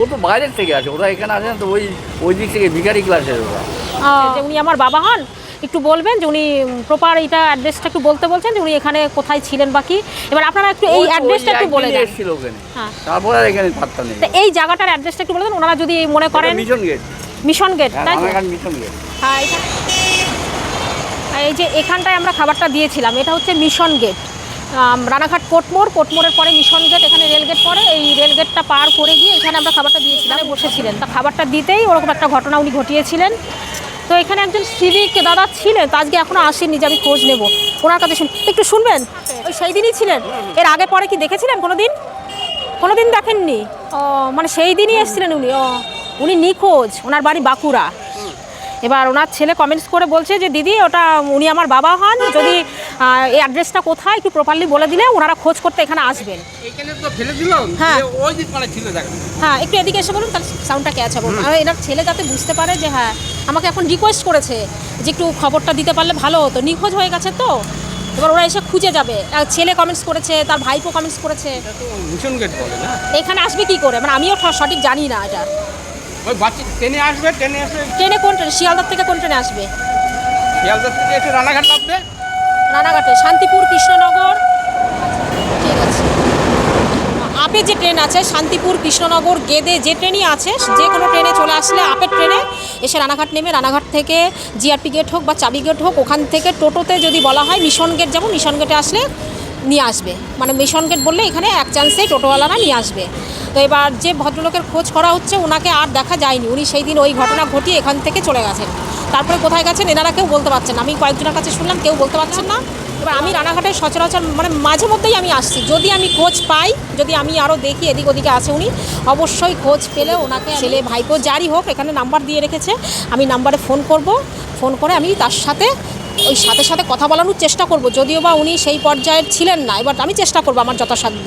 ও তো বাইরের থেকে আছে, ওরা এখানে আসে না তো, ওই দিক থেকে ভিখারি ক্লাসের ওরা। যে উনি আমার বাবা হন, একটু বলবেন যে উনি প্রপার এটা অ্যাড্রেসটা একটু বলতে বলছেন যে উনি এখানে কোথায় ছিলেন বাকি। এবার আপনারা একটু এই অ্যাড্রেসটা একটু বলে দেন। এসেছিল ওখানে, হ্যাঁ, তারপর আর এখানে থাকতে নেই। তো এই জায়গাটার অ্যাড্রেসটা একটু বলে দেন, ওনারা যদি মনে করেন। Mission gate. মিশন গেট, তাই তো? Mission gate. হ্যাঁ, এই যে এখানটায় আমরা খাবারটা দিয়েছিলাম, এটা হচ্ছে মিশন গেট, রানাঘাট কোটমোড়ের পরে মিশন গেট, এখানে রেলগেট পড়ে। এই রেলগেটটা পার করে গিয়ে এখানে আমরা খাবারটা দিয়েছিলাম, বসেছিলেন। তা খাবারটা দিতেই ওরকম একটা ঘটনা উনি ঘটিয়েছিলেন। তো এখানে একজন সিভিক দাদা ছিলেন, তো আজকে এখনও আসেননি, যে আমি খোঁজ নেব ওনার কাছে। একটু শুনবেন, ওই সেই দিনই ছিলেন? এর আগে পরে কি দেখেছিলেন কোনো দিন দেখেননি? ও, মানে সেই দিনই এসেছিলেন উনি। ও, উনি নিখোঁজ, ওনার বাড়ি বাঁকুড়া। এবার ওনার ছেলে কমেন্টস করে বলছে যে দিদি ওটা উনি আমার বাবা হন, যদি এই অ্যাড্রেসটা কোথায় একটু প্রপারলি বলে দিলে ওনারা খোঁজ করতে এখানে আসবেন। হ্যাঁ হ্যাঁ, একটু এদিকে এসে বলুন, তাহলে সাউন্ডটা ক্যাচ হবে। আর এনার ছেলে যাতে বুঝতে পারে যে হ্যাঁ, আমাকে এখন রিকোয়েস্ট করেছে যে একটু খবরটা দিতে পারলে ভালো হতো, নিখোঁজ হয়ে গেছে তো। এবার ওরা এসে খুঁজে যাবে। ছেলে কমেন্টস করেছে, তার ভাইপো কমেন্টস করেছে। এখানে আসবে কি করে, মানে আমিও সঠিক জানি না এটা। ট্রেনে কোন ট্রেনে? শিয়ালদার থেকে কোন ট্রেনে আসবে? রানাঘাটে শান্তিপুর, কৃষ্ণনগর। ঠিক আছে, আপের যে ট্রেন আছে শান্তিপুর, কৃষ্ণনগর, গেদে, যে ট্রেনই আছে, যে কোনো ট্রেনে চলে আসলে আপের ট্রেনে এসে রানাঘাট নেমে, রানাঘাট থেকে জিআরপি গেট হোক বা চাবি গেট হোক, ওখান থেকে টোটোতে যদি বলা হয় মিশন গেট যাবো, মিশন গেটে আসলে নিয়ে আসবে। মানে মিশন গেট বললে এখানে এক চান্সেই টোটোওয়ালারা নিয়ে আসবে। তো এবার যে ভদ্রলোকের খোঁজ করা হচ্ছে, ওনাকে আর দেখা যায়নি। উনি সেই দিন ওই ঘটনা ঘটিয়ে এখান থেকে চলে গেছেন। তারপরে কোথায় গেছেন এনারা কেউ বলতে পারছেন না। আমি কয়েকজনের কাছে শুনলাম, কেউ বলতে পারছেন না। এবার আমি রানাঘাটের সচরাচর মানে মাঝে মধ্যেই আমি আসছি, যদি আমি খোঁজ পাই, যদি আমি আরও দেখি এদিক ওদিকে আছে উনি, অবশ্যই খোঁজ পেলে ওনাকে ছেলে ভাইপো যারই হোক, এখানে নাম্বার দিয়ে রেখেছে, আমি নাম্বারে ফোন করব। ফোন করে আমি তার সাথে সাথে কথা বলানোর চেষ্টা করব, যদিও বা উনি সেই পর্যায়ের ছিলেন না। এবার আমি চেষ্টা করব আমার যথাসাধ্য।